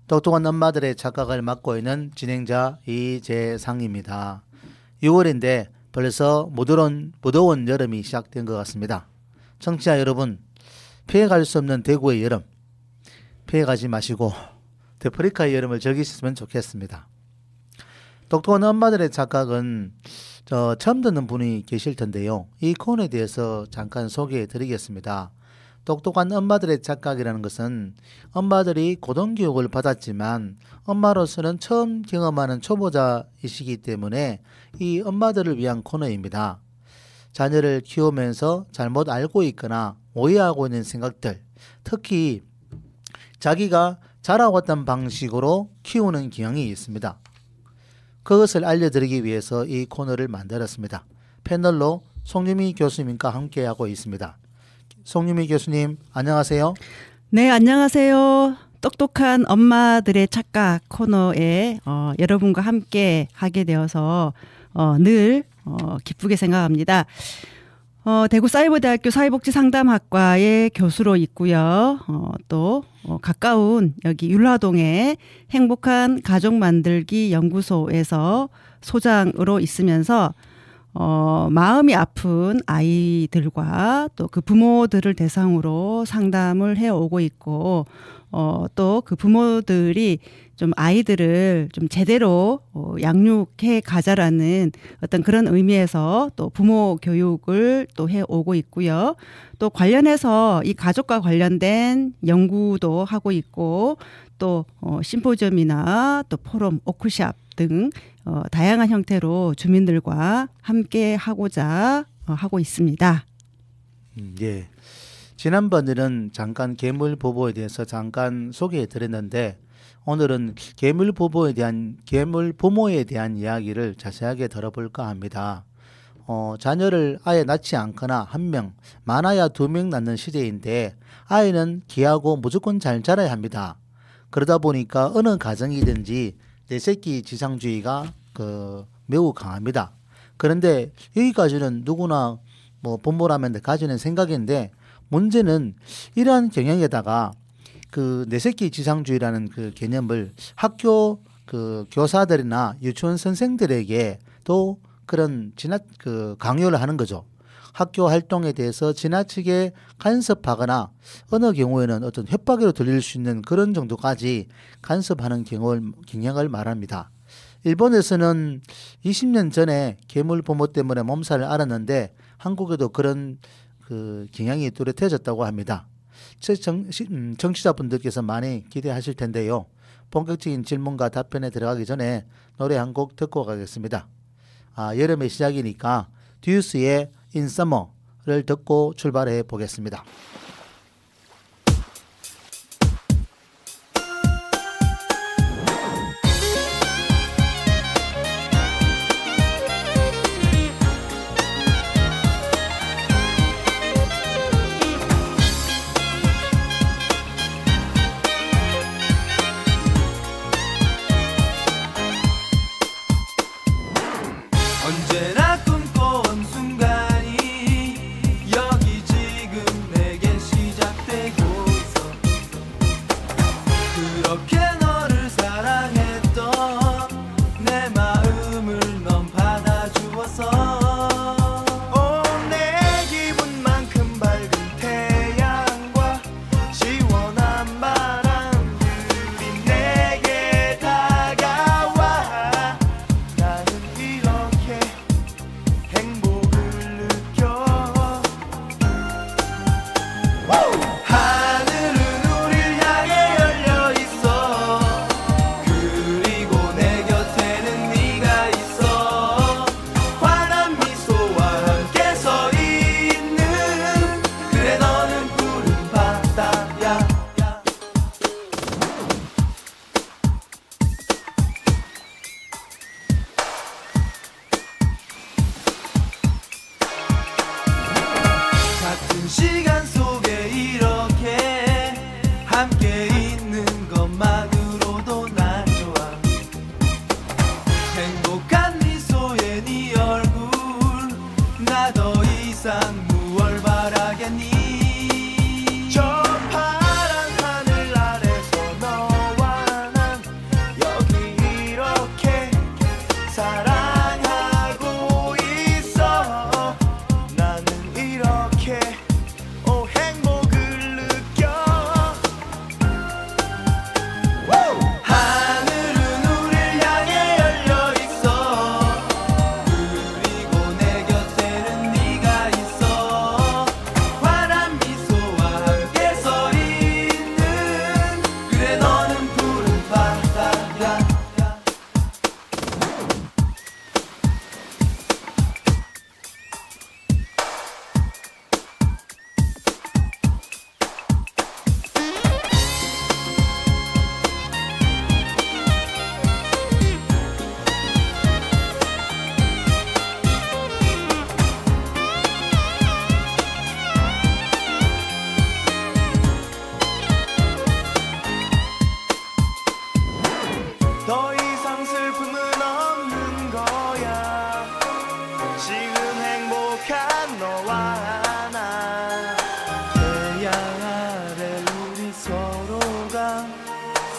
똑똑한 엄마들의 착각을 맡고 있는 진행자 이재상입니다. 6월인데 벌써 무더운 여름이 시작된 것 같습니다. 청취자 여러분, 피해갈 수 없는 대구의 여름, 피해가지 마시고 데프리카의 여름을 즐기셨으면 좋겠습니다. 똑똑한 엄마들의 착각은 처음 듣는 분이 계실 텐데요. 이 코너에 대해서 잠깐 소개해 드리겠습니다. 똑똑한 엄마들의 착각이라는 것은 엄마들이 고등교육을 받았지만 엄마로서는 처음 경험하는 초보자이시기 때문에 이 엄마들을 위한 코너입니다. 자녀를 키우면서 잘못 알고 있거나 오해하고 있는 생각들, 특히 자기가 자라왔던 방식으로 키우는 경향이 있습니다. 그것을 알려드리기 위해서 이 코너를 만들었습니다. 패널로 송유미 교수님과 함께하고 있습니다. 송유미 교수님, 안녕하세요. 네, 안녕하세요. 똑똑한 엄마들의 착각 코너에 여러분과 함께 하게 되어서 늘 기쁘게 생각합니다. 대구사이버대학교 사회복지상담학과의 교수로 있고요. 또 가까운 여기 율화동의 행복한 가족 만들기 연구소에서 소장으로 있으면서 마음이 아픈 아이들과 또 그 부모들을 대상으로 상담을 해오고 있고 또 그 부모들이 좀 아이들을 좀 제대로 양육해 가자라는 어떤 그런 의미에서 또 부모 교육을 또 해오고 있고요. 또 관련해서 이 가족과 관련된 연구도 하고 있고 또 심포지엄이나 또 포럼, 워크숍 등 다양한 형태로 주민들과 함께 하고자 하고 있습니다. 예. 지난번에는 잠깐 괴물 보보에 대해서 잠깐 소개해 드렸는데 오늘은 괴물 부모에 대한 이야기를 자세하게 들어볼까 합니다. 자녀를 아예 낳지 않거나 한 명, 많아야 2명 낳는 시대인데 아이는 귀하고 무조건 잘 자라야 합니다. 그러다 보니까 어느 가정이든지 내 새끼 지상주의가 매우 강합니다. 그런데 여기까지는 누구나 부모라면 가지는 생각인데 문제는 이러한 경향에다가 내 새끼 지상주의라는 그 개념을 학교 교사들이나 유치원 선생들에게 또 그런 강요를 하는 거죠. 학교 활동에 대해서 지나치게 간섭하거나 어느 경우에는 어떤 협박으로 들릴 수 있는 그런 정도까지 간섭하는 경향을 말합니다. 일본에서는 20년 전에 괴물 부모 때문에 몸살을 앓았는데 한국에도 그런 경향이 뚜렷해졌다고 합니다. 청취자분들께서 많이 기대하실 텐데요. 본격적인 질문과 답변에 들어가기 전에 노래 한 곡 듣고 가겠습니다. 여름의 시작이니까 듀스의 In Summer를 듣고 출발해 보겠습니다. 언제나 꿈꿔온 순간이 여기 지금 내게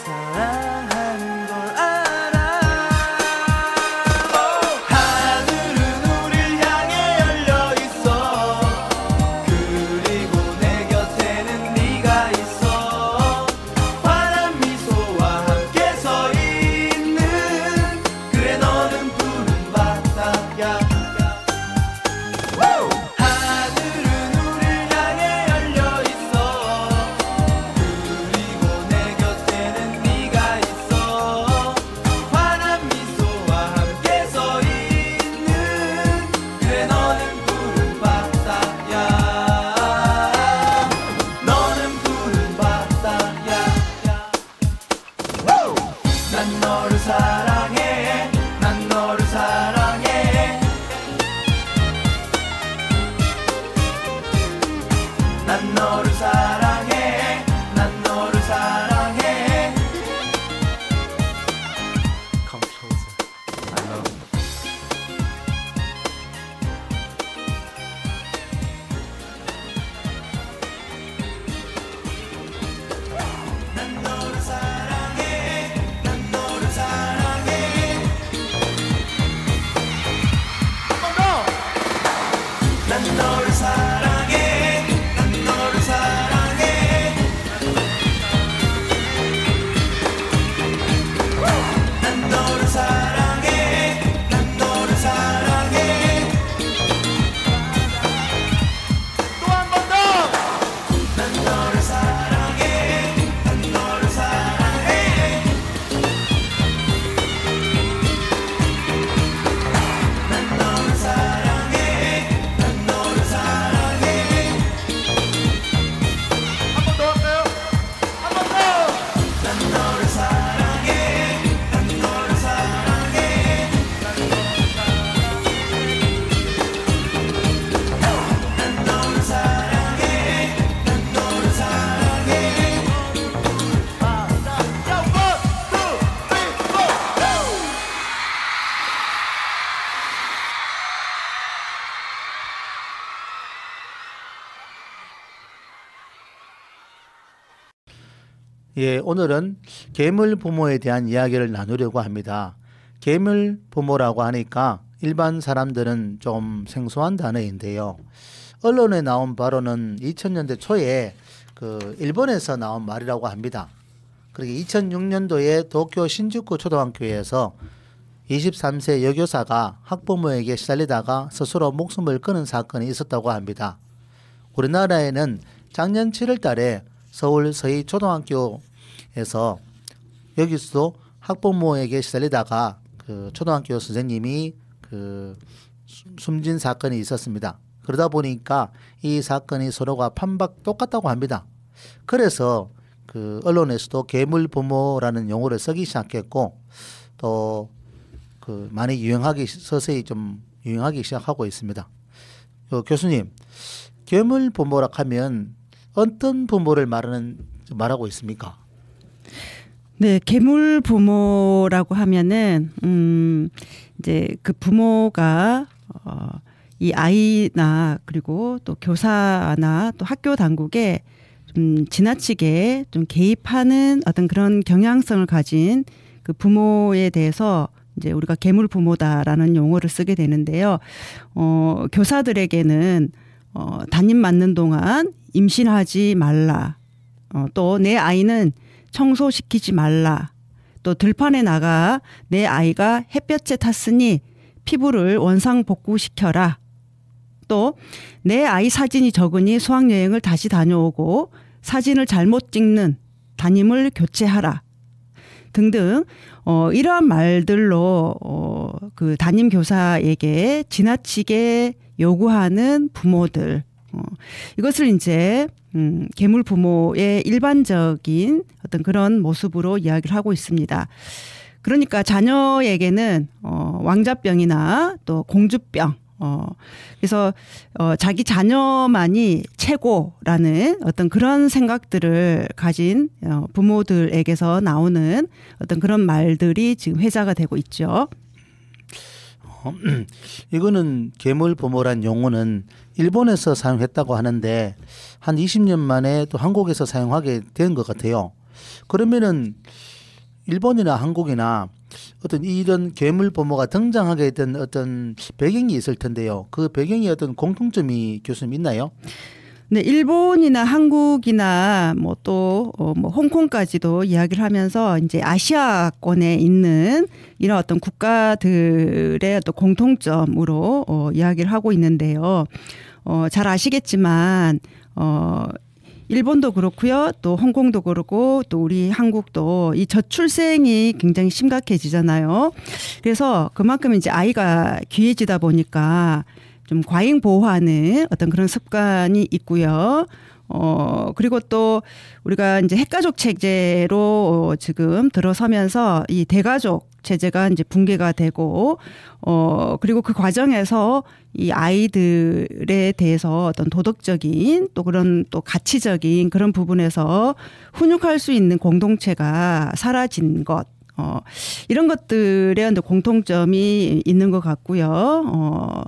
사랑하는 걸 알아. 하늘은 우릴 향해 열려 있어. 그리고 내 곁에는 네가 있어. 환한 미소와 함께 서 있는, 그래 너는 푸른 바다야. 하늘은 우릴 향해 열려 있어. 그리고 내 곁에는 네가 있어. 환한 미소와 함께 서 있는, 그래 너는 푸른 바다야. 너는 푸른 바다야. 난 너를 사랑해. 난 너를 사랑해. 난 너를 사랑해. 난 너를 사랑해. Come closer. I love you. 난 너를 사랑해. 난 너를 사랑해. 한 번 더. 난 너를 사랑해. 난 너를 사랑해. 난 너를 사랑해. 난 너를 사랑해. 또 한 번 더. 난 너를 사랑해. 난 너를 사랑해. 난 너를 사랑해. 난 너를 사랑해. 한 번 더 할까요? 한 번 더. 난 너를 사랑해. 난 너를 사랑해. 난 너를 사랑해. 난 너를 사랑해. 자, one, two, three, four, go! 예, 오늘은 괴물 부모에 대한 이야기를 나누려고 합니다. 괴물 부모라고 하니까 일반 사람들은 좀 생소한 단어인데요. 언론에 나온 바로는 2000년대 초에 일본에서 나온 말이라고 합니다. 그리고 2006년도에 도쿄 신주쿠 초등학교에서 23세 여교사가 학부모에게 시달리다가 스스로 목숨을 끊은 사건이 있었다고 합니다. 우리나라에는 작년 7월 달에 서울 서희 초등학교에서 여기서도 학부모에게 시달리다가 초등학교 선생님이 숨진 사건이 있었습니다. 그러다 보니까 이 사건이 서로가 판박 똑같다고 합니다. 그래서 언론에서도 괴물 부모라는 용어를 쓰기 시작했고, 또 많이 서서히 좀 유행하기 시작하고 있습니다. 교수님, 괴물 부모라 하면 어떤 부모를 말하고 있습니까? 네, 괴물 부모라고 하면은 이제 그 부모가 이 아이나 그리고 또 교사나 또 학교 당국에 좀 지나치게 좀 개입하는 어떤 그런 경향성을 가진 그 부모에 대해서 이제 우리가 괴물 부모다라는 용어를 쓰게 되는데요. 교사들에게는 담임 맡는 동안 임신하지 말라. 또 내 아이는 청소시키지 말라. 또 들판에 나가 내 아이가 햇볕에 탔으니 피부를 원상복구시켜라. 또 내 아이 사진이 적으니 수학여행을 다시 다녀오고 사진을 잘못 찍는 담임을 교체하라. 등등 이러한 말들로 그 담임 교사에게 지나치게 요구하는 부모들, 이것을 이제 괴물 부모의 일반적인 어떤 그런 모습으로 이야기를 하고 있습니다. 그러니까 자녀에게는 왕자병이나 또 공주병, 그래서 자기 자녀만이 최고라는 어떤 그런 생각들을 가진 부모들에게서 나오는 어떤 그런 말들이 지금 회자가 되고 있죠. 이거는 괴물 부모란 용어는 일본에서 사용했다고 하는데 한 20년 만에 또 한국에서 사용하게 된 것 같아요. 그러면은 일본이나 한국이나 어떤 이런 괴물 부모가 등장하게 된 어떤 배경이 있을 텐데요. 그 배경이 어떤 공통점이 교수님 있나요? 네, 일본이나 한국이나 뭐 또 뭐 홍콩까지도 이야기를 하면서 이제 아시아권에 있는 이런 어떤 국가들의 어떤 공통점으로 이야기를 하고 있는데요. 잘 아시겠지만 일본도 그렇고요. 또 홍콩도 그렇고 또 우리 한국도 이 저출생이 굉장히 심각해지잖아요. 그래서 그만큼 이제 아이가 귀해지다 보니까 좀 과잉 보호하는 어떤 그런 습관이 있고요. 그리고 또 우리가 이제 핵가족 체제로 지금 들어서면서 이 대가족 체제가 이제 붕괴가 되고, 그리고 그 과정에서 이 아이들에 대해서 어떤 도덕적인 또 그런 또 가치적인 그런 부분에서 훈육할 수 있는 공동체가 사라진 것. 이런 것들에 공통점이 있는 것 같고요.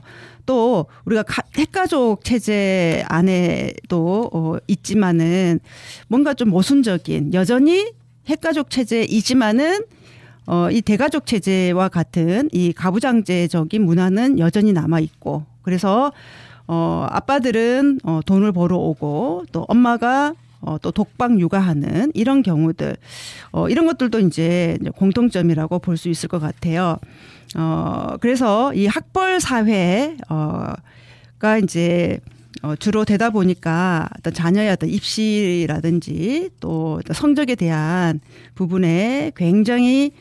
또 우리가 핵가족 체제 안에도 있지만은 뭔가 좀 모순적인 여전히 핵가족 체제이지만은 이 대가족 체제와 같은 이 가부장제적인 문화는 여전히 남아 있고 그래서 아빠들은 돈을 벌어 오고 또 엄마가 또 독박 육아하는 이런 경우들 이런 것들도 이제 공통점이라고 볼 수 있을 것 같아요. 그래서 이 학벌 사회가 이제 주로 되다 보니까 어떤 자녀의 어떤 입시라든지 또 어떤 성적에 대한 부분에 굉장히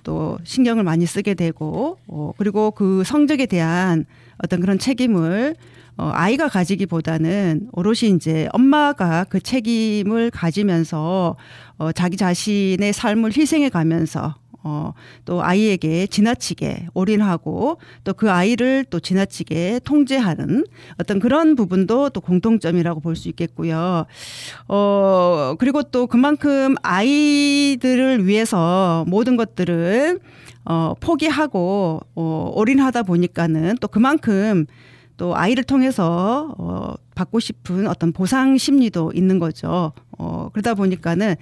또 신경을 많이 쓰게 되고 그리고 그 성적에 대한 어떤 그런 책임을 아이가 가지기보다는 오롯이 이제 엄마가 그 책임을 가지면서 자기 자신의 삶을 희생해 가면서 또 아이에게 지나치게 올인하고 또 그 아이를 또 지나치게 통제하는 어떤 그런 부분도 또 공통점이라고 볼 수 있겠고요. 그리고 또 그만큼 아이들을 위해서 모든 것들을 포기하고 올인하다 보니까는 또 그만큼 또 아이를 통해서 받고 싶은 어떤 보상 심리도 있는 거죠. 그러다 보니까는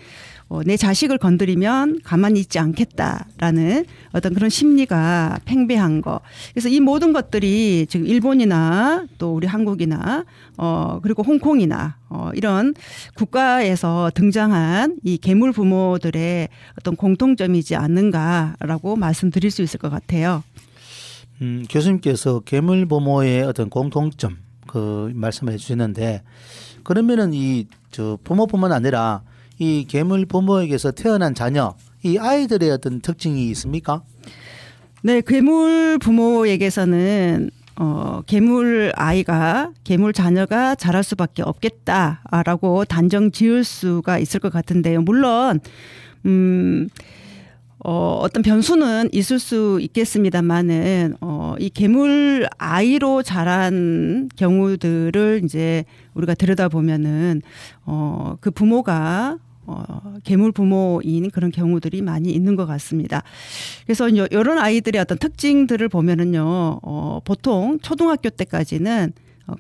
내 자식을 건드리면 가만히 있지 않겠다라는 어떤 그런 심리가 팽배한 거. 그래서 이 모든 것들이 지금 일본이나 또 우리 한국이나 그리고 홍콩이나 이런 국가에서 등장한 이 괴물 부모들의 어떤 공통점이지 않는가라고 말씀드릴 수 있을 것 같아요. 교수님께서 괴물 부모의 어떤 공통점 그 말씀을 해주셨는데 그러면은 저 부모뿐만 아니라 이 괴물 부모에게서 태어난 자녀 이 아이들의 어떤 특징이 있습니까? 네, 괴물 부모에게서는 괴물 아이가 괴물 자녀가 자랄 수밖에 없겠다라고 단정 지을 수가 있을 것 같은데요. 물론 어떤 변수는 있을 수 있겠습니다만은 이 괴물 아이로 자란 경우들을 이제 우리가 들여다보면은 그 부모가 괴물 부모인 그런 경우들이 많이 있는 것 같습니다. 그래서 이런 아이들의 어떤 특징들을 보면은요, 보통 초등학교 때까지는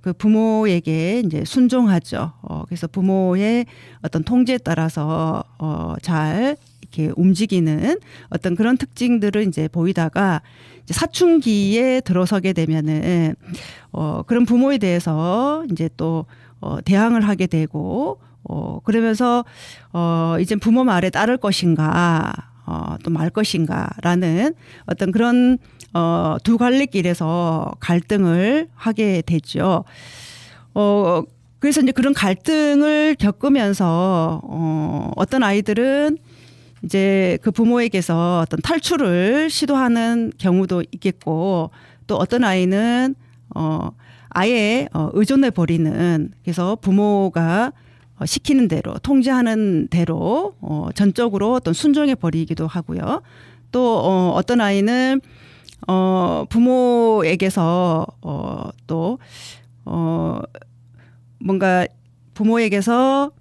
그 부모에게 이제 순종하죠. 그래서 부모의 어떤 통제에 따라서 잘 이렇게 움직이는 어떤 그런 특징들을 이제 보이다가 이제 사춘기에 들어서게 되면은 그런 부모에 대해서 이제 또 대항을 하게 되고 그러면서 이제 부모 말에 따를 것인가 또 말 것인가라는 어떤 그런 두 갈래길에서 갈등을 하게 되죠. 그래서 이제 그런 갈등을 겪으면서 어떤 아이들은 이제 그 부모에게서 어떤 탈출을 시도하는 경우도 있겠고 또 어떤 아이는 아예 의존해 버리는 그래서 부모가 시키는 대로 통제하는 대로 전적으로 어떤 순종해 버리기도 하고요. 또 어떤 아이는 부모에게서 또 뭔가 부모에게서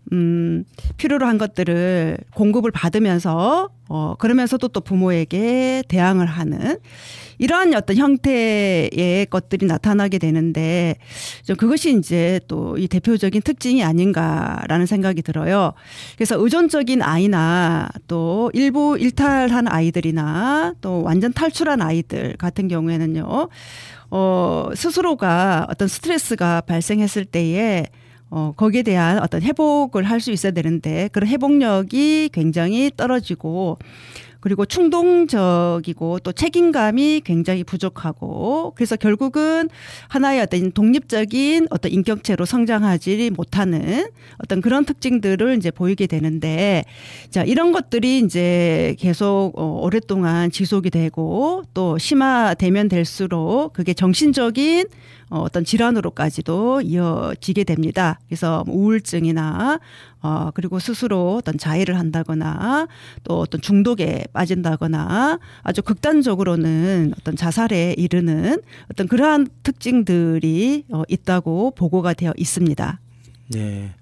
필요로 한 것들을 공급을 받으면서 그러면서도 또 부모에게 대항을 하는 이러한 어떤 형태의 것들이 나타나게 되는데 좀 그것이 이제 또 이 대표적인 특징이 아닌가라는 생각이 들어요. 그래서 의존적인 아이나 또 일부 일탈한 아이들이나 또 완전 탈출한 아이들 같은 경우에는요. 스스로가 어떤 스트레스가 발생했을 때에 거기에 대한 어떤 회복을 할 수 있어야 되는데 그런 회복력이 굉장히 떨어지고 그리고 충동적이고 또 책임감이 굉장히 부족하고 그래서 결국은 하나의 어떤 독립적인 어떤 인격체로 성장하지 못하는 어떤 그런 특징들을 이제 보이게 되는데 자, 이런 것들이 이제 계속 오랫동안 지속이 되고 또 심화되면 될수록 그게 정신적인 어떤 질환으로까지도 이어지게 됩니다. 그래서 우울증이나 그리고 스스로 어떤 자해를 한다거나 또 어떤 중독에 빠진다거나 아주 극단적으로는 어떤 자살에 이르는 어떤 그러한 특징들이 있다고 보고가 되어 있습니다. 네.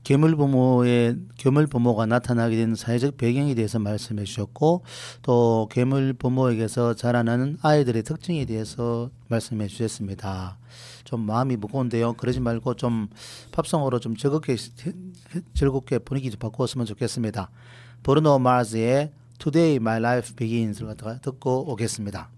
괴물부모가 나타나게 된 사회적 배경에 대해서 말씀해 주셨고 또 괴물부모에게서 자라나는 아이들의 특징에 대해서 말씀해 주셨습니다. 좀 마음이 무거운데요. 그러지 말고 좀 팝송으로 좀 즐겁게 분위기 좀 바꾸었으면 좋겠습니다. 브루노 마스의 Today My Life Begins를 듣고 오겠습니다.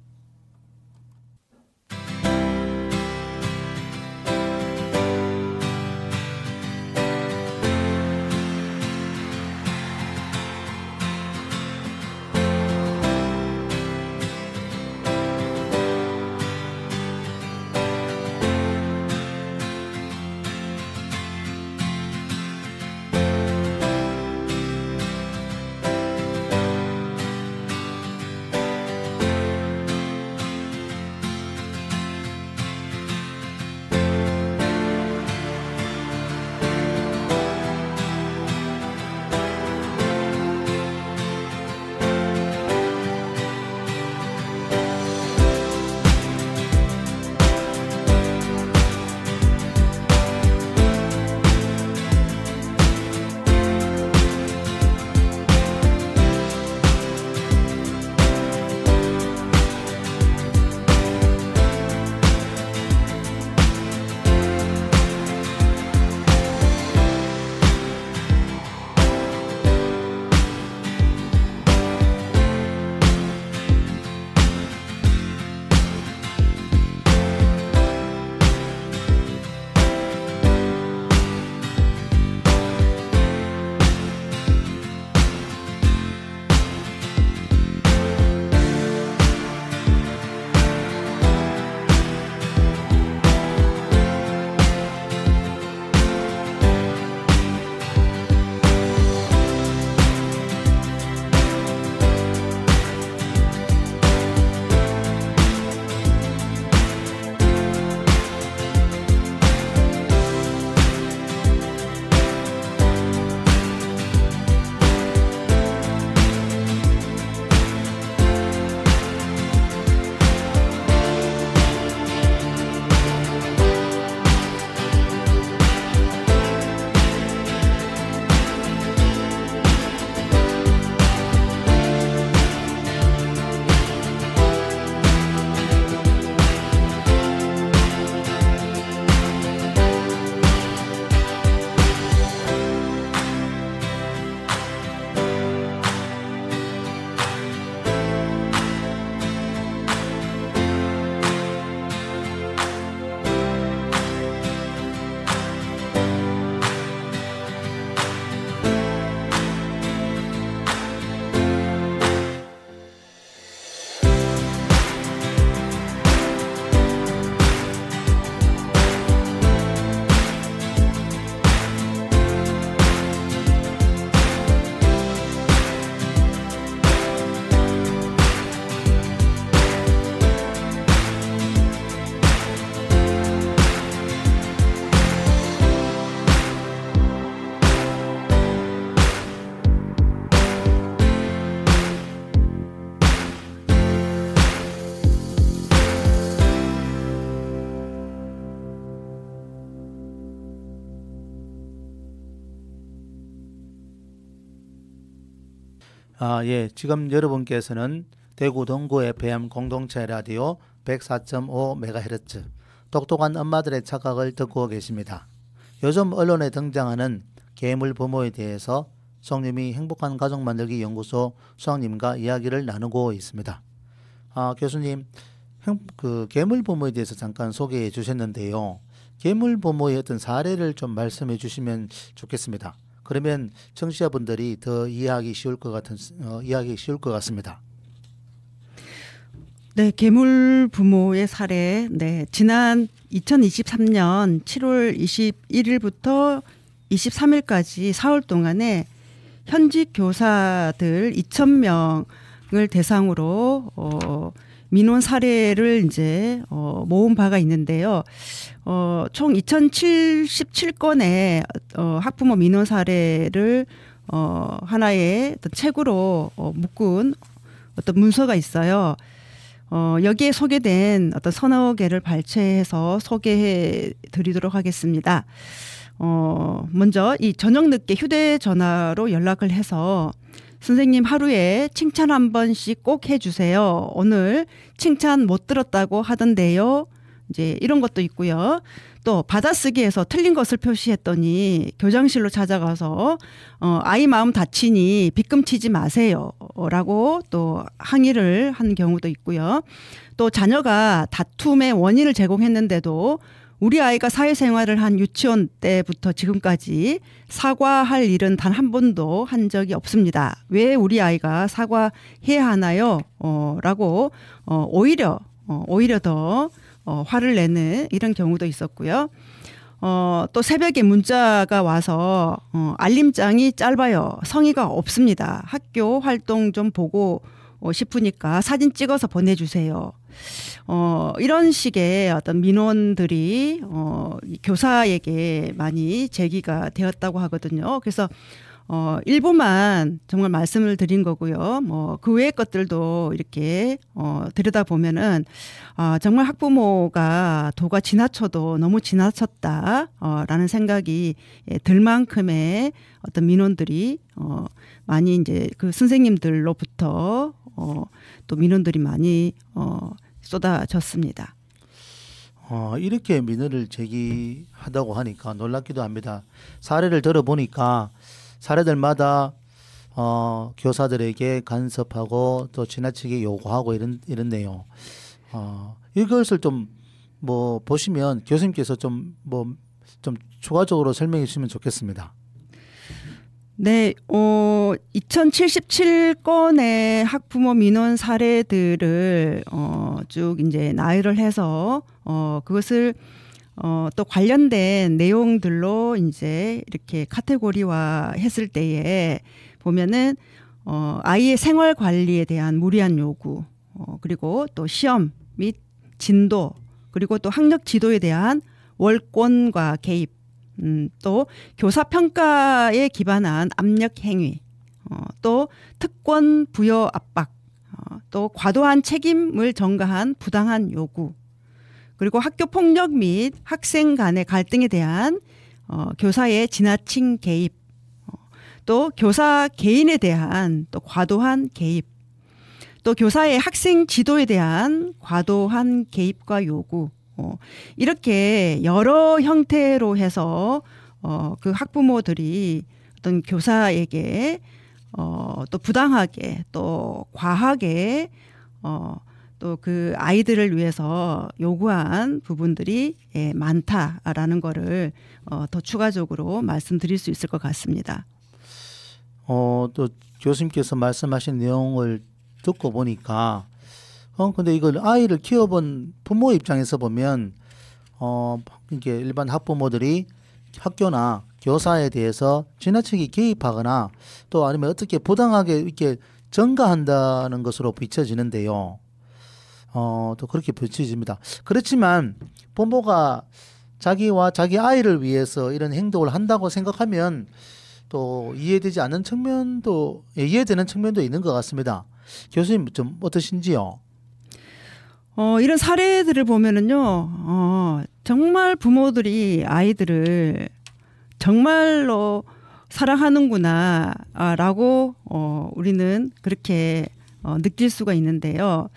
예. 지금 여러분께서는 대구 동구 FM 공동체 라디오 104.5MHz 똑똑한 엄마들의 착각을 듣고 계십니다. 요즘 언론에 등장하는 계물 부모에 대해서 성님이 행복한 가정 만들기 연구소 수장님과 이야기를 나누고 있습니다. 교수님, 그 계물 부모에 대해서 잠깐 소개해 주셨는데요. 계물 부모의 어떤 사례를 좀 말씀해 주시면 좋겠습니다. 그러면 청취자분들이 더 이해하기 쉬울 것 같습니다. 네, 계물 부모의 사례. 네, 지난 2023년 7월 21일부터 23일까지 4월 동안에 현직 교사들 2,000명을 대상으로 민원 사례를 이제 모은 바가 있는데요. 총 2,077건의 학부모 민원 사례를 하나의 어떤 책으로 묶은 어떤 문서가 있어요. 여기에 소개된 어떤 서너 개를 발췌해서 소개해 드리도록 하겠습니다. 먼저 이 저녁 늦게 휴대전화로 연락을 해서 선생님 하루에 칭찬 한 번씩 꼭 해주세요. 오늘 칭찬 못 들었다고 하던데요. 이제 이런 것도 있고요. 또 받아쓰기에서 틀린 것을 표시했더니 교장실로 찾아가서 아이 마음 다치니 빗금 치지 마세요. 라고 또 항의를 한 경우도 있고요. 또 자녀가 다툼의 원인을 제공했는데도 우리 아이가 사회생활을 한 유치원 때부터 지금까지 사과할 일은 단 한 번도 한 적이 없습니다. 왜 우리 아이가 사과해야 하나요? 라고 오히려 더 화를 내는 이런 경우도 있었고요. 또 새벽에 문자가 와서 알림장이 짧아요. 성의가 없습니다. 학교 활동 좀 보고 싶으니까 사진 찍어서 보내주세요. 이런 식의 어떤 민원들이 교사에게 많이 제기가 되었다고 하거든요. 그래서 일부만 정말 말씀을 드린 거고요. 뭐 그 외의 것들도 이렇게 들여다 보면은 정말 학부모가 도가 지나쳐도 너무 지나쳤다라는 생각이 들 만큼의 어떤 민원들이 많이 이제 그 선생님들로부터 또 민원들이 많이 쏟아졌습니다. 이렇게 민원을 제기하다고 하니까 놀랍기도 합니다. 사례를 들어보니까 사례들마다 교사들에게 간섭하고 또 지나치게 요구하고 이렇네요. 이것을 좀 뭐 보시면 교수님께서 좀 추가적으로 설명해 주시면 좋겠습니다. 네, 2077건의 학부모 민원 사례들을 쭉 이제 나열을 해서 그것을 또 관련된 내용들로 이제 이렇게 카테고리화 했을 때에 보면은 아이의 생활 관리에 대한 무리한 요구, 그리고 또 시험 및 진도, 그리고 또 학력 지도에 대한 월권과 개입, 또 교사 평가에 기반한 압력 행위, 또 특권 부여 압박, 또 과도한 책임을 전가한 부당한 요구, 그리고 학교 폭력 및 학생 간의 갈등에 대한 교사의 지나친 개입, 또 교사 개인에 대한 또 과도한 개입, 또 교사의 학생 지도에 대한 과도한 개입과 요구, 이렇게 여러 형태로 해서 그 학부모들이 어떤 교사에게 또 부당하게 또 과하게 또 그 아이들을 위해서 요구한 부분들이 많다라는 거를 더 추가적으로 말씀드릴 수 있을 것 같습니다. 또 교수님께서 말씀하신 내용을 듣고 보니까 근데 이걸 아이를 키워본 부모 입장에서 보면 이게 일반 학부모들이 학교나 교사에 대해서 지나치게 개입하거나 또 아니면 어떻게 부당하게 이렇게 전가한다는 것으로 비춰지는데요. 또 그렇게 비춰집니다. 그렇지만 부모가 자기와 자기 아이를 위해서 이런 행동을 한다고 생각하면 또 이해되지 않는 측면도 이해되는 측면도 있는 것 같습니다. 교수님 좀 어떠신지요? 이런 사례들을 보면은요, 정말 부모들이 아이들을 정말로 사랑하는구나라고 우리는 그렇게 느낄 수가 있는데요.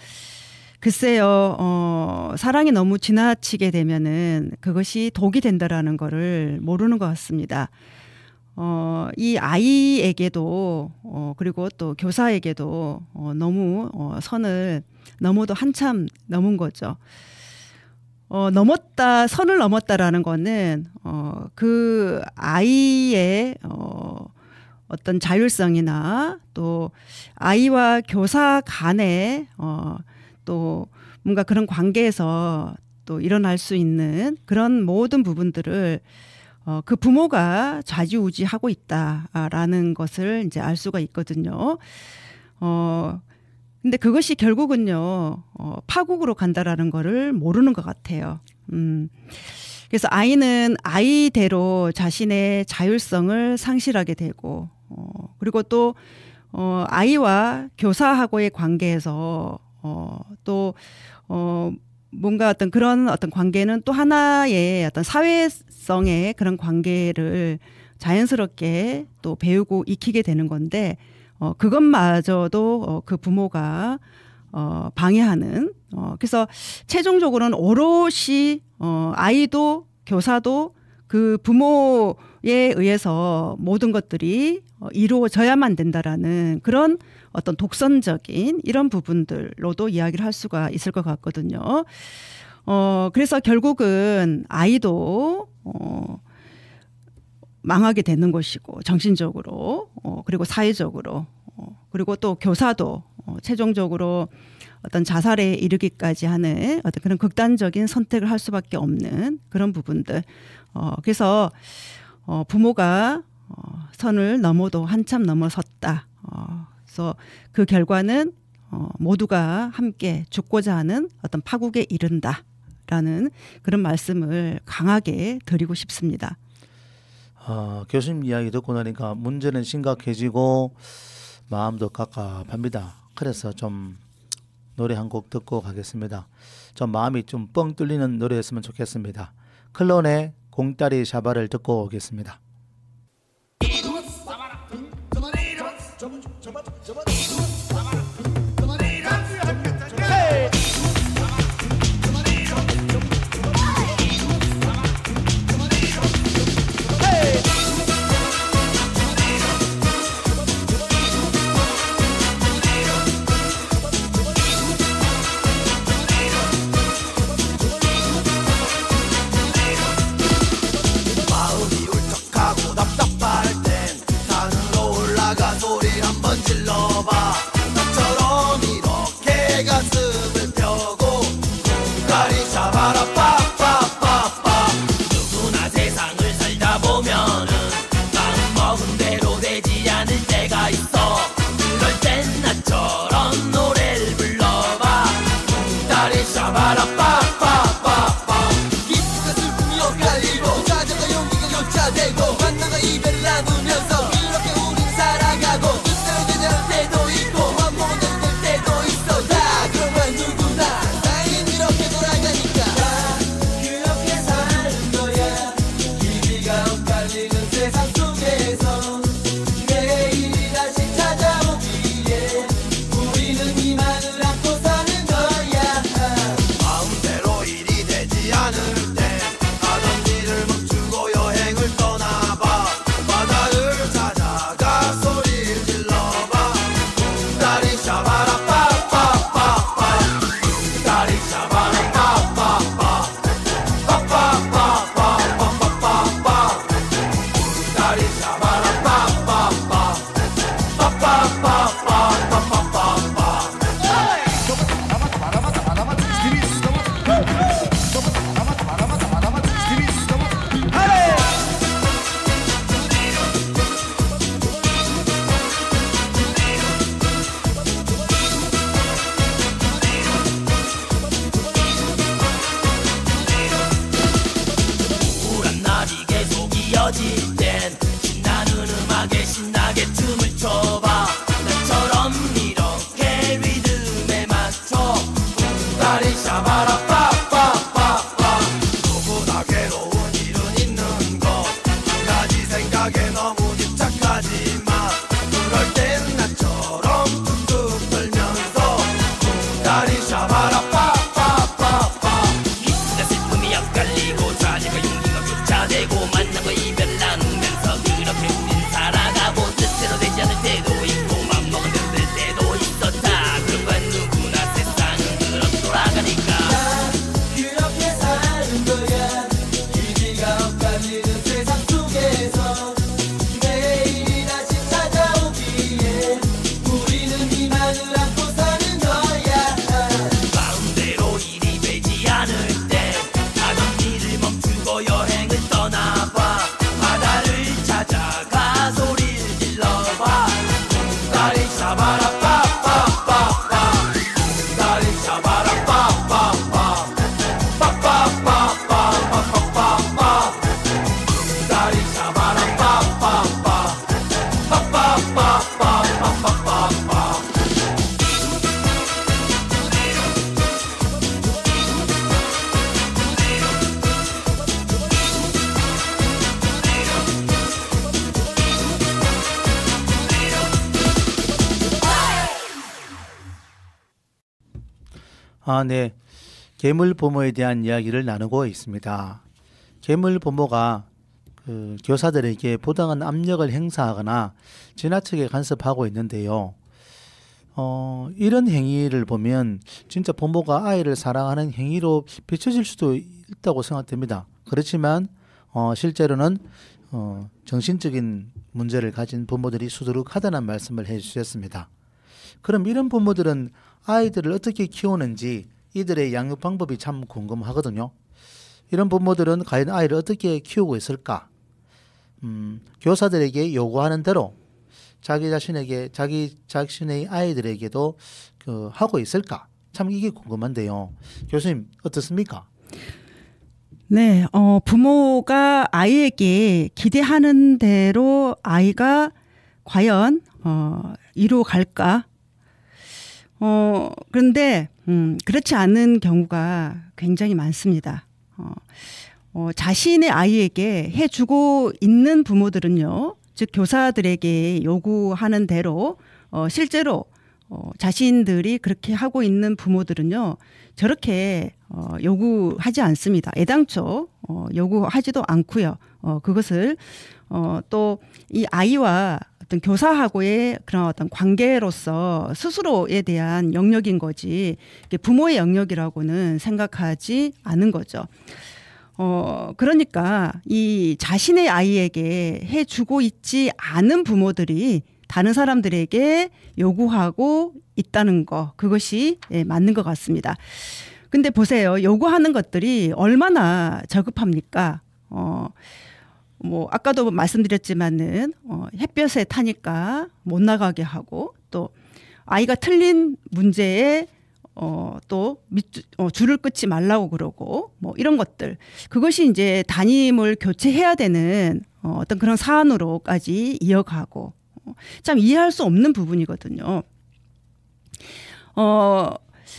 글쎄요, 사랑이 너무 지나치게 되면은 그것이 독이 된다라는 거를 모르는 것 같습니다. 이 아이에게도 그리고 또 교사에게도 너무 선을 넘어도 한참 넘은 거죠. 선을 넘었다라는 거는 그 아이의 어떤 자율성이나 또 아이와 교사 간의 또 뭔가 그런 관계에서 또 일어날 수 있는 그런 모든 부분들을 그 부모가 좌지우지하고 있다라는 것을 이제 알 수가 있거든요. 근데 그것이 결국은요, 파국으로 간다라는 거를 모르는 것 같아요. 그래서 아이는 아이대로 자신의 자율성을 상실하게 되고, 그리고 또, 아이와 교사하고의 관계에서, 뭔가 어떤 그런 어떤 관계는 또 하나의 어떤 사회성의 그런 관계를 자연스럽게 또 배우고 익히게 되는 건데, 그것마저도 그 부모가 방해하는 그래서 최종적으로는 오롯이 아이도 교사도 그 부모에 의해서 모든 것들이 이루어져야만 된다라는 그런 어떤 독선적인 이런 부분들로도 이야기를 할 수가 있을 것 같거든요. 그래서 결국은 아이도 망하게 되는 것이고 정신적으로 그리고 사회적으로 그리고 또 교사도 최종적으로 어떤 자살에 이르기까지 하는 어떤 그런 극단적인 선택을 할 수밖에 없는 그런 부분들. 그래서 부모가 선을 넘어도 한참 넘어섰다. 그래서 그 결과는 모두가 함께 죽고자 하는 어떤 파국에 이른다라는 그런 말씀을 강하게 드리고 싶습니다. 교수님 이야기 듣고 나니까 문제는 심각해지고 마음도 갑갑합니다. 그래서 좀 노래 한 곡 듣고 가겠습니다. 좀 마음이 좀 뻥 뚫리는 노래였으면 좋겠습니다. 클론의 공따리 샤바를 듣고 오겠습니다. 마음이 울적하고 네. 계물 부모에 대한 이야기를 나누고 있습니다. 계물 부모가 그 교사들에게 부당한 압력을 행사하거나 지나치게 간섭하고 있는데요. 이런 행위를 보면 진짜 부모가 아이를 사랑하는 행위로 비춰질 수도 있다고 생각됩니다. 그렇지만 실제로는 정신적인 문제를 가진 부모들이 수두룩하다는 말씀을 해주셨습니다. 그럼 이런 부모들은 아이들을 어떻게 키우는지 이들의 양육 방법이 참 궁금하거든요. 이런 부모들은 과연 아이를 어떻게 키우고 있을까? 교사들에게 요구하는 대로 자기 자신의 아이들에게도 하고 있을까? 참 이게 궁금한데요. 교수님 어떻습니까? 네, 부모가 아이에게 기대하는 대로 아이가 과연 이루어갈까? 그런데 그렇지 않은 경우가 굉장히 많습니다. 자신의 아이에게 해주고 있는 부모들은요, 즉 교사들에게 요구하는 대로 실제로 자신들이 그렇게 하고 있는 부모들은요, 저렇게 요구하지 않습니다. 애당초 요구하지도 않고요. 그것을 또 이 아이와 어떤 교사하고의 그런 어떤 관계로서 스스로에 대한 영역인 거지 부모의 영역이라고는 생각하지 않은 거죠. 그러니까 이 자신의 아이에게 해주고 있지 않은 부모들이 다른 사람들에게 요구하고 있다는 거, 그것이 맞는 것 같습니다. 근데 보세요. 요구하는 것들이 얼마나 저급합니까? 뭐 아까도 말씀드렸지만은 햇볕에 타니까 못 나가게 하고, 또 아이가 틀린 문제에 또 줄을 끊지 말라고 그러고, 뭐 이런 것들, 그것이 이제 담임을 교체해야 되는 어떤 그런 사안으로까지 이어가고, 참 이해할 수 없는 부분이거든요.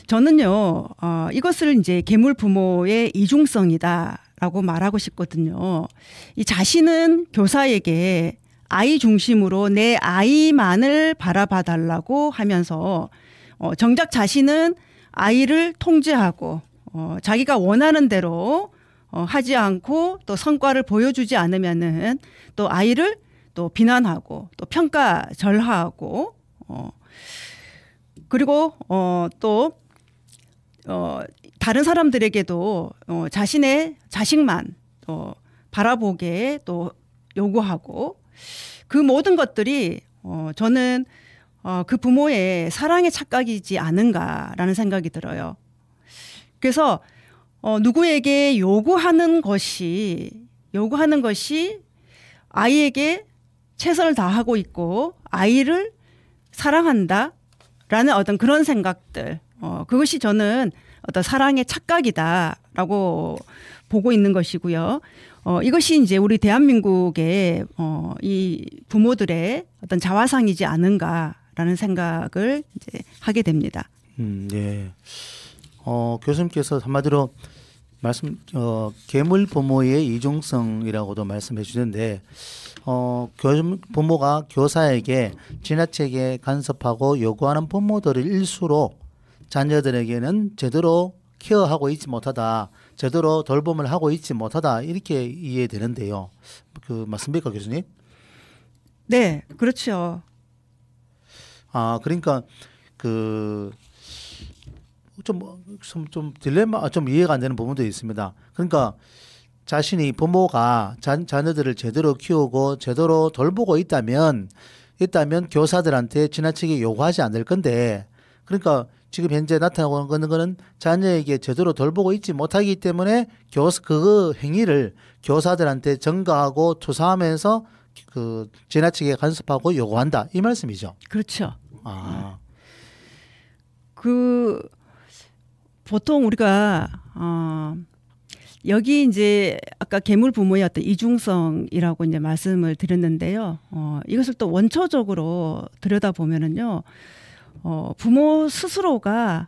저는요, 이것을 이제 계물 부모의 이중성이다라고 말하고 싶거든요. 이 자신은 교사에게 아이 중심으로 내 아이만을 바라봐 달라고 하면서 정작 자신은 아이를 통제하고 자기가 원하는 대로 하지 않고 또 성과를 보여주지 않으면은 또 아이를 또 비난하고 또 평가절하하고 그리고 또 다른 사람들에게도 자신의 자식만 또 바라보게 또 요구하고, 그 모든 것들이 저는 그 부모의 사랑의 착각이지 않은가라는 생각이 들어요. 그래서 누구에게 요구하는 것이 아이에게 최선을 다하고 있고 아이를 사랑한다라는 어떤 그런 생각들, 그것이 저는 어떤 사랑의 착각이다라고 보고 있는 것이고요. 이것이 이제 우리 대한민국의 이 부모들의 어떤 자화상이지 않은가라는 생각을 이제 하게 됩니다. 네. 교수님께서 한마디로 계물 부모의 이중성이라고도 말씀해 주셨는데, 부모가 교사에게 지나치게 간섭하고 요구하는 부모들의 일수로 자녀들에게는 제대로 케어하고 있지 못하다, 제대로 돌봄을 하고 있지 못하다, 이렇게 이해되는데요. 맞습니까, 교수님? 네, 그렇죠. 그러니까 좀 딜레마, 좀 이해가 안 되는 부분도 있습니다. 그러니까 자신이 부모가 자녀들을 제대로 키우고 제대로 돌보고 있다면 교사들한테 지나치게 요구하지 않을 건데, 그러니까 지금 현재 나타나고 있는 거는 자녀에게 제대로 돌보고 있지 못하기 때문에 그 행위를 교사들한테 전가하고 투사하면서 지나치게 간섭하고 요구한다, 이 말씀이죠. 그렇죠. 보통 우리가 여기 이제 아까 계물 부모의 어떤 이중성이라고 이제 말씀을 드렸는데요. 이것을 또 원초적으로 들여다보면은요, 부모 스스로가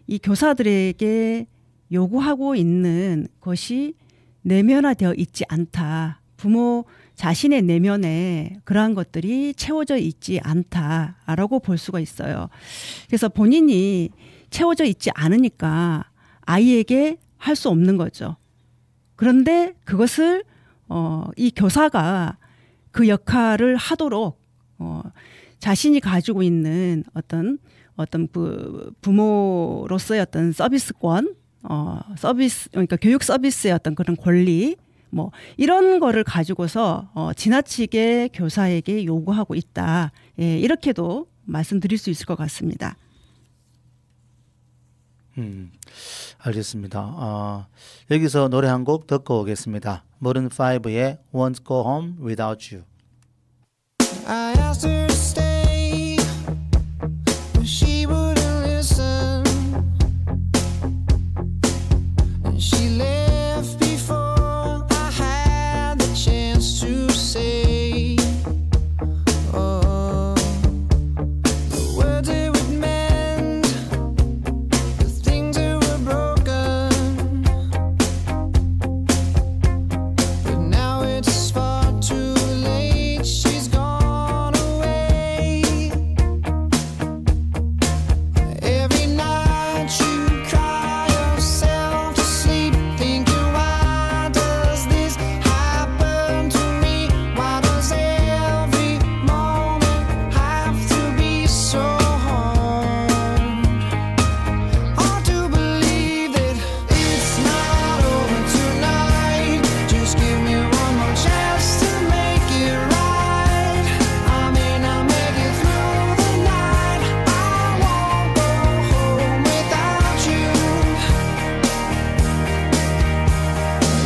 이 교사들에게 요구하고 있는 것이 내면화되어 있지 않다. 부모 자신의 내면에 그러한 것들이 채워져 있지 않다라고 볼 수가 있어요. 그래서 본인이 채워져 있지 않으니까 아이에게 할 수 없는 거죠. 그런데 그것을 이 교사가 그 역할을 하도록 자신이 가지고 있는 어떤 부모로서의 어떤 서비스권, 그러니까 교육 서비스의 어떤 그런 권리, 뭐 이런 거를 가지고서 지나치게 교사에게 요구하고 있다. 예, 이렇게도 말씀드릴 수 있을 것 같습니다. 알겠습니다. 여기서 노래 한 곡 듣고 오겠습니다. Maroon 5의 Won't Go Home Without You. I asked her to stay, but she wouldn't listen. And she left before I had the chance to say, oh, the words it would mend, the things that were broken. But now it's far too late. She's gone away. Every night you cry yourself to sleep, thinking, why does this happen to me? Why does every moment have to be so hard? Hard to believe that it's not over tonight. Just give me one more chance to make it right. I may not make it through the night. I won't go home without you.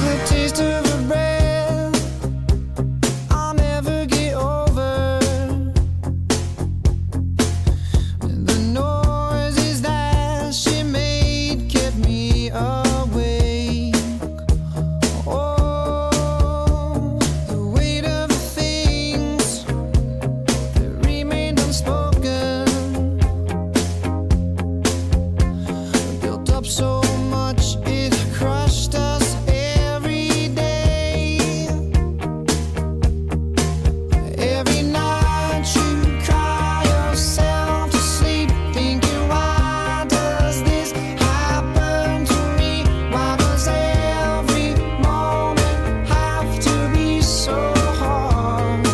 The taste of her breath I'll never get over. The noises that she made kept me awake. Oh, the weight of the things that remained unspoken built up so much it crushed us every day. Every night you cry yourself to sleep, thinking, why does this happen to me? Why does every moment have to be so hard?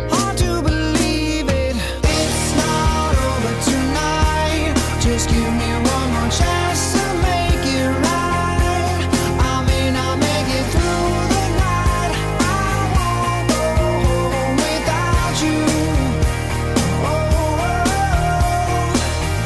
Hard to believe it, it's not over tonight. Just give me one more chance to make it right. I may not make it through the night. I won't go home without you. Oh,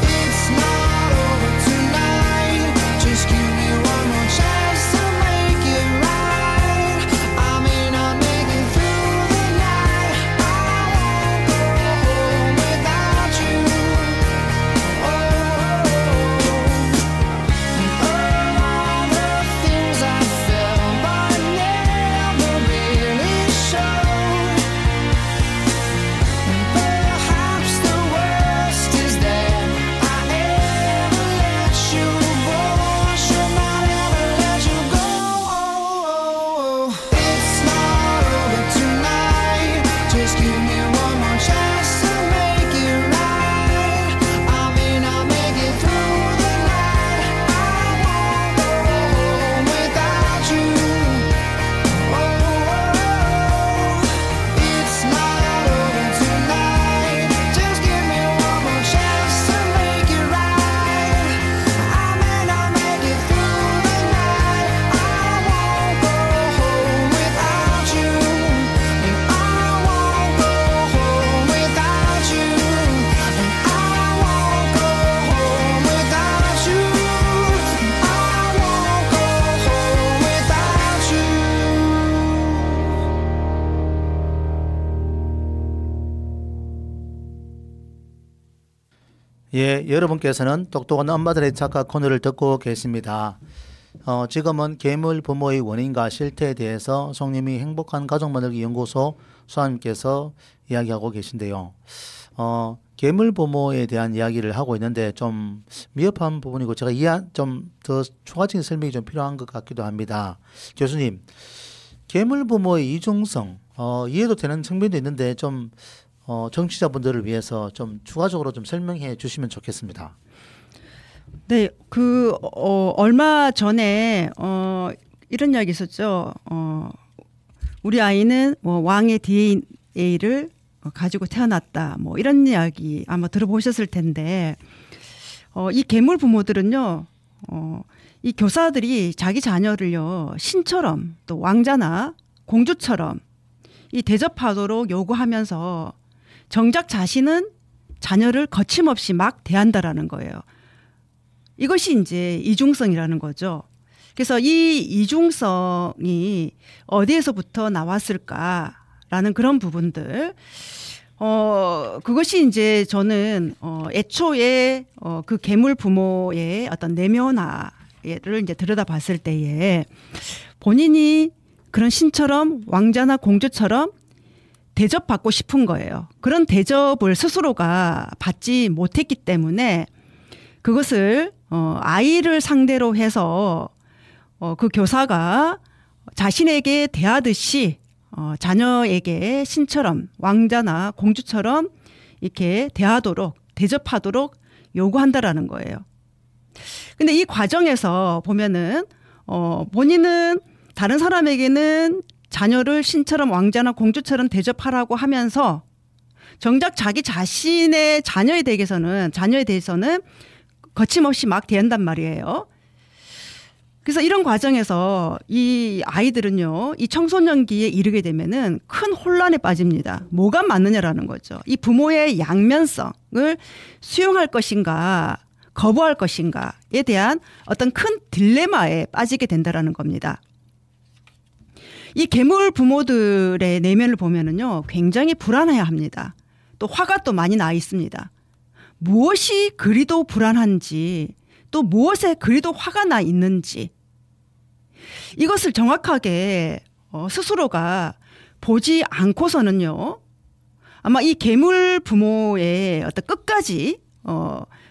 it's not over tonight. Just give me one more chance to make it right. I may not make it through the night. I won't go home without you. Oh, all the things I felt but never really showed. Perhaps the worst is that I ever let you go. Should not ever let you go. It's not over tonight. Just give me one more chance to make it right. I may not make it through the night. I won't go home without you. It's not over tonight. Just give me one more chance to make it right. I may not make it through the night. I won't go home without you. And I won't go home without you. And I won't go home without you. And I won't go home without you. 예, 여러분께서는 똑똑한 엄마들의 착각 코너를 듣고 계십니다. 지금은 괴물 부모의 원인과 실태에 대해서 송림이 행복한 가족 만들기 연구소 수아님께서 이야기하고 계신데요. 괴물 부모에 대한 이야기를 하고 있는데 좀 미흡한 부분이고 제가 좀 더 추가적인 설명이 좀 필요한 것 같기도 합니다. 교수님, 계물 부모의 이중성 이해도 되는 측면도 있는데 좀 정치자분들을 위해서 좀 추가적으로 좀 설명해 주시면 좋겠습니다. 네, 얼마 전에 이런 이야기 있었죠. 우리 아이는 뭐 왕의 DNA를 가지고 태어났다. 뭐 이런 이야기 아마 들어보셨을 텐데, 이 계물 부모들은요, 이 교사들이 자기 자녀를요 신처럼 또 왕자나 공주처럼 이 대접하도록 요구하면서 정작 자신은 자녀를 거침없이 막 대한다라는 거예요. 이것이 이제 이중성이라는 거죠. 그래서 이 이중성이 어디에서부터 나왔을까라는 그런 부분들, 그것이 이제 저는 애초에 그 계물 부모의 어떤 내면화를 이제 들여다봤을 때에 본인이 그런 신처럼 왕자나 공주처럼 대접받고 싶은 거예요. 그런 대접을 스스로가 받지 못했기 때문에 그것을 아이를 상대로 해서 그 교사가 자신에게 대하듯이 자녀에게 신처럼 왕자나 공주처럼 이렇게 대접하도록 요구한다라는 거예요. 근데 이 과정에서 보면은 본인은 다른 사람에게는 자녀를 신처럼 왕자나 공주처럼 대접하라고 하면서 정작 자기 자신의 자녀에 대해서는 거침없이 막 대한단 말이에요. 그래서 이런 과정에서 이 아이들은요, 이 청소년기에 이르게 되면은 큰 혼란에 빠집니다. 뭐가 맞느냐라는 거죠. 이 부모의 양면성을 수용할 것인가, 거부할 것인가에 대한 어떤 큰 딜레마에 빠지게 된다라는 겁니다. 이 계물 부모들의 내면을 보면은요, 굉장히 불안해야 합니다. 또 화가 또 많이 나 있습니다. 무엇이 그리도 불안한지, 또 무엇에 그리도 화가 나 있는지, 이것을 정확하게 스스로가 보지 않고서는요, 아마 이 계물 부모의 어떤 끝까지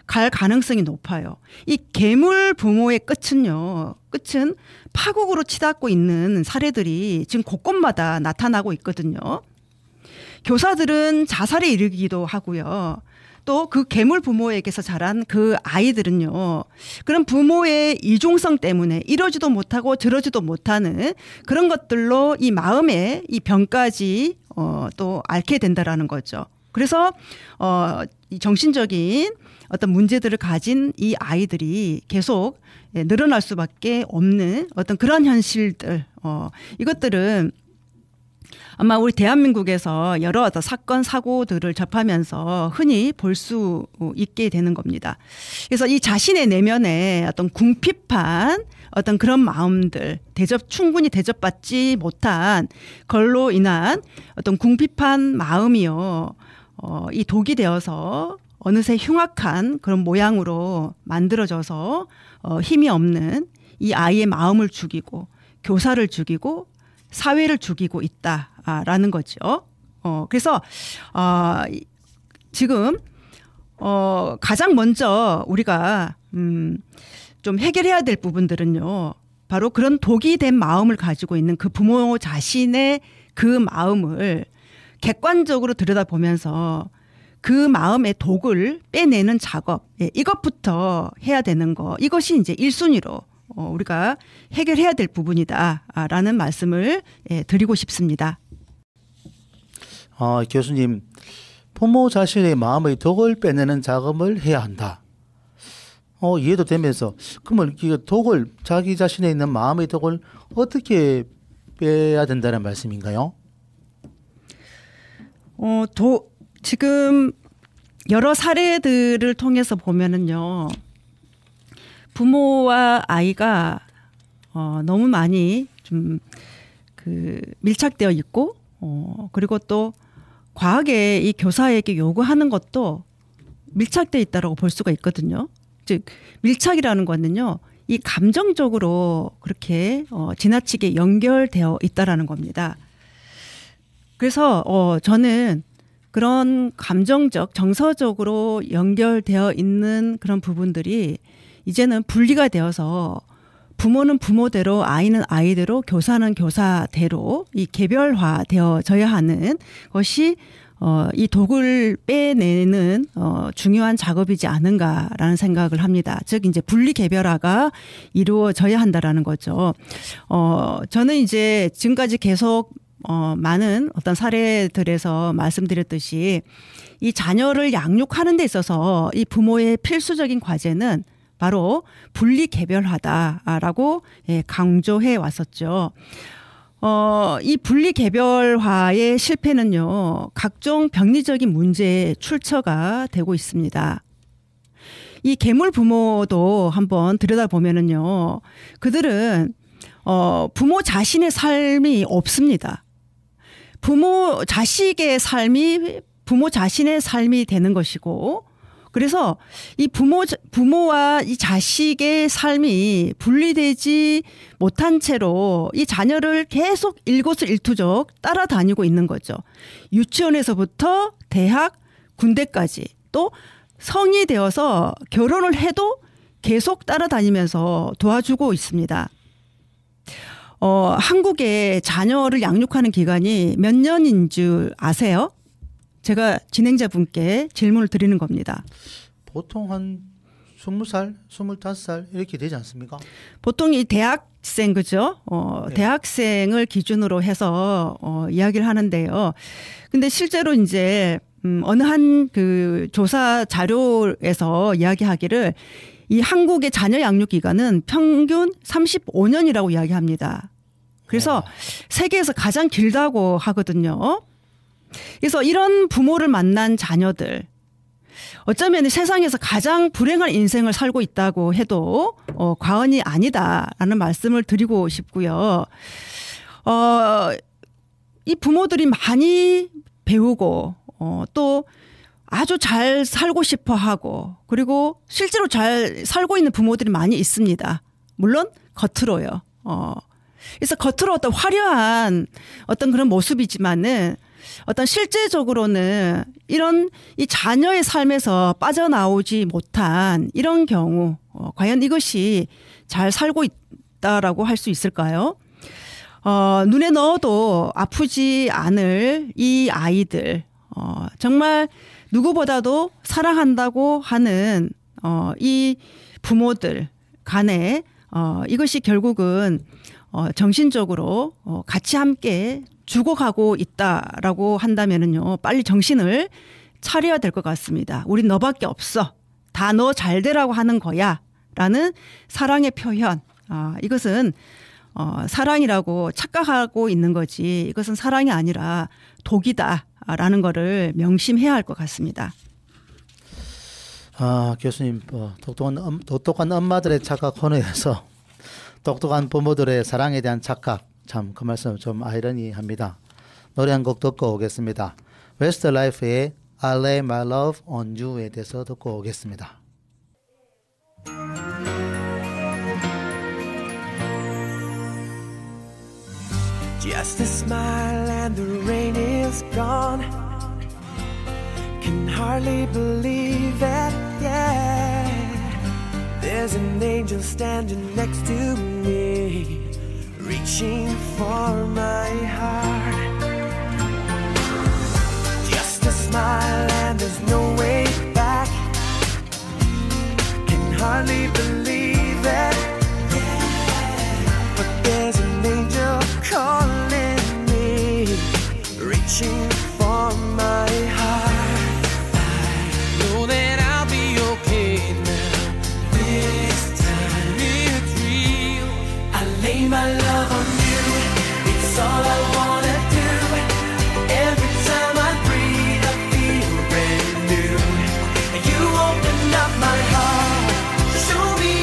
갈 가능성이 높아요. 이 계물 부모의 끝은 파국으로 치닫고 있는 사례들이 지금 곳곳마다 나타나고 있거든요. 교사들은 자살에 이르기도 하고요. 또 그 계물 부모에게서 자란 그 아이들은요, 그런 부모의 이중성 때문에 이러지도 못하고 저러지도 못하는 그런 것들로 이 마음의 이 병까지 또 앓게 된다라는 거죠. 그래서 이 정신적인 어떤 문제들을 가진 이 아이들이 계속 늘어날 수밖에 없는 어떤 그런 현실들, 이것들은 아마 우리 대한민국에서 여러 어떤 사건 사고들을 접하면서 흔히 볼 수 있게 되는 겁니다. 그래서 이 자신의 내면에 어떤 궁핍한 어떤 그런 마음들, 충분히 대접받지 못한 걸로 인한 어떤 궁핍한 마음이요, 이 독이 되어서 어느새 흉악한 그런 모양으로 만들어져서 힘이 없는 이 아이의 마음을 죽이고 교사를 죽이고 사회를 죽이고 있다라는 거죠. 그래서 지금 가장 먼저 우리가 좀 해결해야 될 부분들은요, 바로 그런 독이 된 마음을 가지고 있는 그 부모 자신의 그 마음을 객관적으로 들여다보면서 그 마음의 독을 빼내는 작업, 이것부터 해야 되는 거, 이것이 이제 1순위로 우리가 해결해야 될 부분이다라는 말씀을 드리고 싶습니다. 교수님, 부모 자신의 마음의 독을 빼내는 작업을 해야 한다. 이해도 되면서, 그러면 이 독을, 자기 자신에 있는 마음의 독을 어떻게 빼야 된다는 말씀인가요? 지금 여러 사례들을 통해서 보면은요, 부모와 아이가 너무 많이 좀 밀착되어 있고, 그리고 또 과하게 이 교사에게 요구하는 것도 밀착되어 있다라고 볼 수가 있거든요. 즉 밀착이라는 거는요, 이 감정적으로 그렇게 지나치게 연결되어 있다라는 겁니다. 그래서 저는 그런 감정적, 정서적으로 연결되어 있는 그런 부분들이 이제는 분리가 되어서 부모는 부모대로, 아이는 아이대로, 교사는 교사대로 이 개별화되어져야 하는 것이 이 독을 빼내는 중요한 작업이지 않은가라는 생각을 합니다. 즉 이제 분리 개별화가 이루어져야 한다라는 거죠. 저는 이제 지금까지 계속 많은 어떤 사례들에서 말씀드렸듯이 이 자녀를 양육하는 데 있어서 이 부모의 필수적인 과제는 바로 분리 개별화다라고 강조해 왔었죠. 이 분리 개별화의 실패는요, 각종 병리적인 문제의 출처가 되고 있습니다. 이 계물 부모도 한번 들여다보면은요, 그들은 부모 자신의 삶이 없습니다. 부모 자식의 삶이 부모 자신의 삶이 되는 것이고, 그래서 이 부모와 이 자식의 삶이 분리되지 못한 채로 이 자녀를 계속 일거수일투족 따라다니고 있는 거죠. 유치원에서부터 대학, 군대까지, 또 성이 되어서 결혼을 해도 계속 따라다니면서 도와주고 있습니다. 한국의 자녀를 양육하는 기간이 몇 년인 줄 아세요? 제가 진행자분께 질문을 드리는 겁니다. 보통 한 20살, 25살 이렇게 되지 않습니까? 보통 이 대학생, 그죠? 네. 대학생을 기준으로 해서 이야기를 하는데요. 근데 실제로 이제 어느 한 그 조사 자료에서 이야기하기를 이 한국의 자녀 양육 기간은 평균 35년이라고 이야기합니다. 그래서 세계에서 가장 길다고 하거든요. 그래서 이런 부모를 만난 자녀들, 어쩌면 세상에서 가장 불행한 인생을 살고 있다고 해도 과언이 아니다라는 말씀을 드리고 싶고요. 이 부모들이 많이 배우고 또 아주 잘 살고 싶어 하고, 그리고 실제로 잘 살고 있는 부모들이 많이 있습니다. 물론 겉으로요. 그래서 겉으로 어떤 화려한 어떤 그런 모습이지만은 어떤 실제적으로는 이런 이 자녀의 삶에서 빠져나오지 못한 이런 경우, 과연 이것이 잘 살고 있다라고 할 수 있을까요? 눈에 넣어도 아프지 않을 이 아이들, 정말 누구보다도 사랑한다고 하는 이 부모들 간에 이것이 결국은 정신적으로 같이 함께 죽어가고 있다라고 한다면은요, 빨리 정신을 차려야 될 것 같습니다. 우린 너밖에 없어. 다 너 잘 되라고 하는 거야. 라는 사랑의 표현. 이것은 사랑이라고 착각하고 있는 거지, 이것은 사랑이 아니라 독이다라는 거를 명심해야 할 것 같습니다. 교수님, 똑똑한 엄마들의 착각 코너에서 똑똑한 부모들의 사랑에 대한 착각, 참 그 말씀 좀 아이러니합니다. 노래 한 곡 듣고 오겠습니다. 웨스트라이프의 I lay my love on you에 대해서 듣고 오겠습니다. Just a smile and the rain is gone. Can hardly believe it, yeah. There's an angel standing next to me, reaching for my heart. Just a smile and there's no way back. Can hardly believe it, but there's an angel calling me, reaching for my heart. I know that I'll be okay now. This time it's real. I lay my love on you. It's all I wanna do. Every time I breathe, I feel brand new. You open up my heart, show me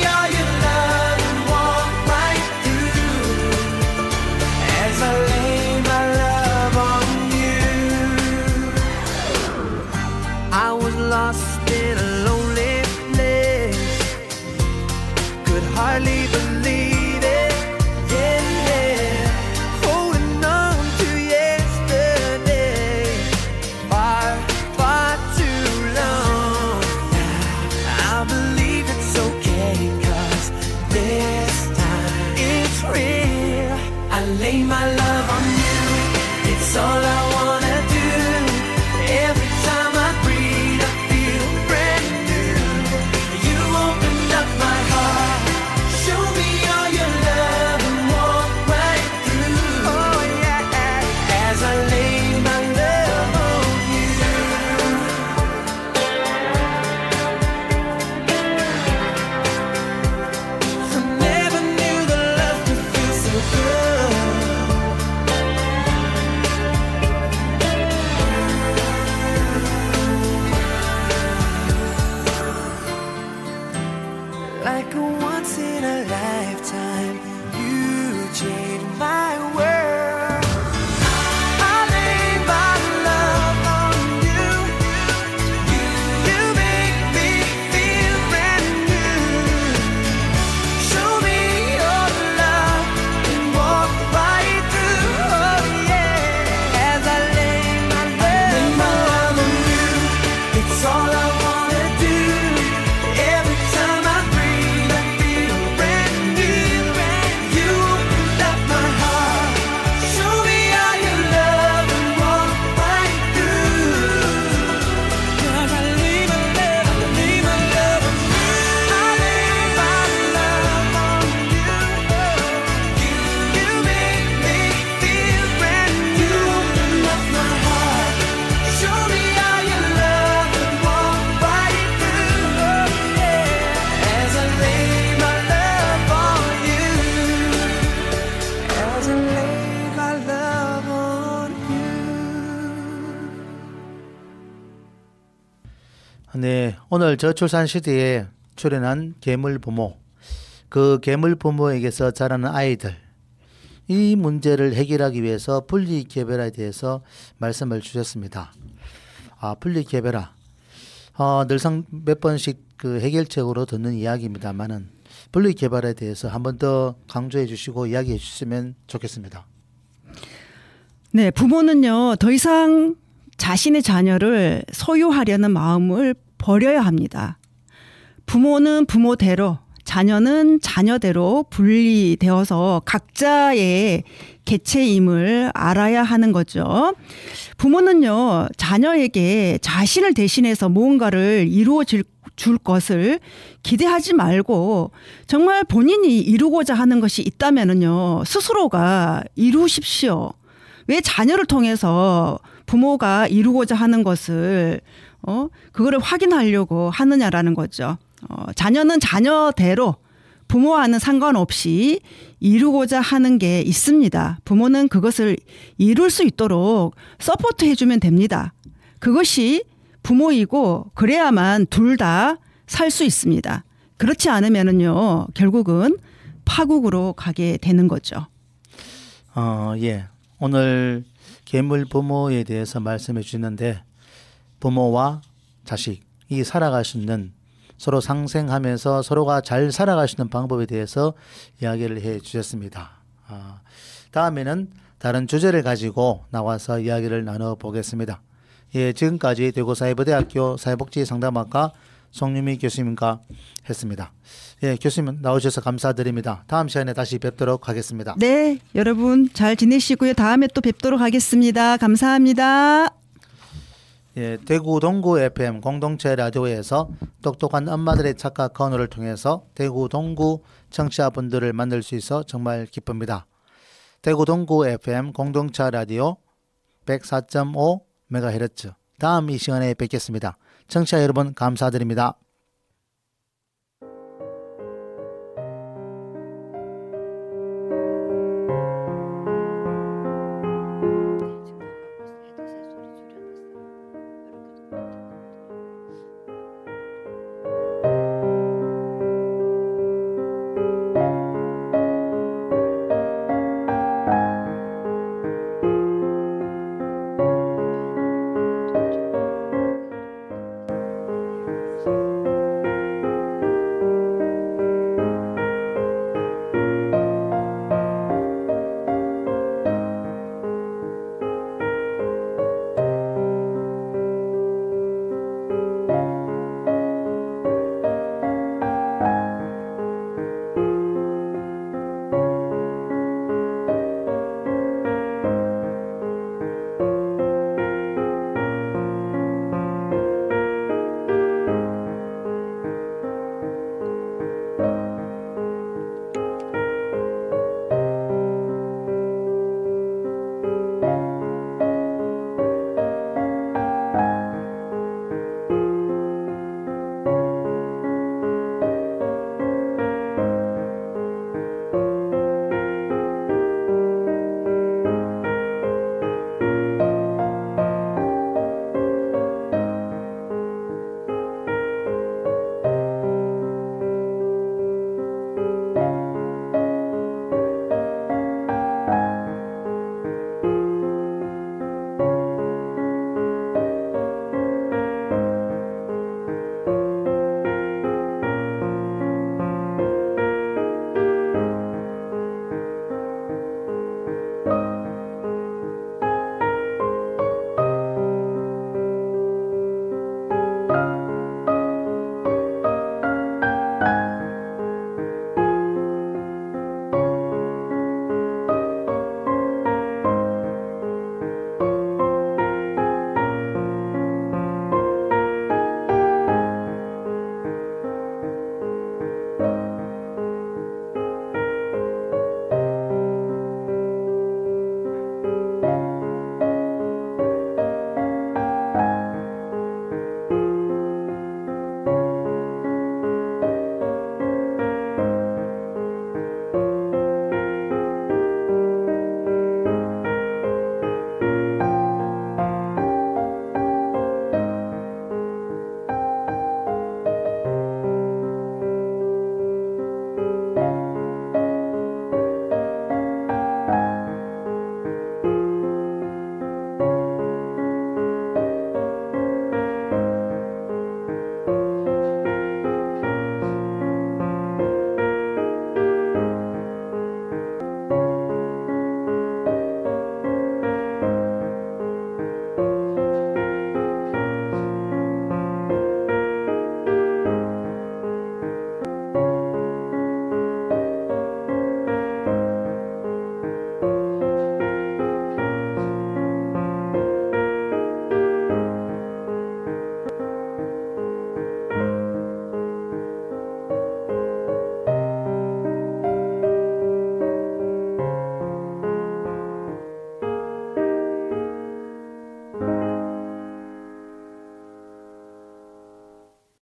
like a once in a lifetime. You changed my world. I lay my love on you. You make me feel brand new. Show me your love and walk right through. Oh yeah. As I lay my love on you, it's all I wanna do. Every time I breathe, I feel brand new. You opened up my heart. Show me all your love and walk right through. 'Cause I lay my love on you. I lay my love on you. You make me feel brand new. You opened up my heart. Show me all your love and walk right through. Yeah. As I lay my love on you. As I lay my love on you. 네, 오늘 저출산 시대에 출연한 괴물 부모, 그 괴물 부모에게서 자라는 아이들, 이 문제를 해결하기 위해서 분리개별화에 대해서 말씀을 주셨습니다. 분리개별화, 늘상 몇 번씩 그 해결책으로 듣는 이야기입니다만은 분리개별화에 대해서 한 번 더 강조해 주시고 이야기해 주시면 좋겠습니다. 네, 부모는요, 더 이상 자신의 자녀를 소유하려는 마음을 버려야 합니다. 부모는 부모대로, 자녀는 자녀대로 분리되어서 각자의 개체임을 알아야 하는 거죠. 부모는요, 자녀에게 자신을 대신해서 무언가를 이루어 줄 것을 기대하지 말고 정말 본인이 이루고자 하는 것이 있다면은요, 스스로가 이루십시오. 왜 자녀를 통해서 부모가 이루고자 하는 것을 그거를 확인하려고 하느냐라는 거죠. 자녀는 자녀대로 부모와는 상관없이 이루고자 하는 게 있습니다. 부모는 그것을 이룰 수 있도록 서포트 해주면 됩니다. 그것이 부모이고 그래야만 둘 다 살 수 있습니다. 그렇지 않으면은요, 결국은 파국으로 가게 되는 거죠. 예. 오늘 괴물 부모에 대해서 말씀해 주셨는데, 부모와 자식이 살아갈 수 있는, 서로 상생하면서 서로가 잘 살아갈 수 있는 방법에 대해서 이야기를 해 주셨습니다. 다음에는 다른 주제를 가지고 나와서 이야기를 나눠보겠습니다. 예, 지금까지 대구사회부대학교 사회복지상담학과 송유미 교수님과 했습니다. 예, 교수님 나오셔서 감사드립니다. 다음 시간에 다시 뵙도록 하겠습니다. 네, 여러분 잘 지내시고요. 다음에 또 뵙도록 하겠습니다. 감사합니다. 예, 대구 동구 FM 공동체 라디오에서 똑똑한 엄마들의 착각 코너를 통해서 대구 동구 청취자분들을 만날 수 있어 정말 기쁩니다. 대구 동구 FM 공동체 라디오 104.5MHz 다음 이 시간에 뵙겠습니다. 청취자 여러분 감사드립니다.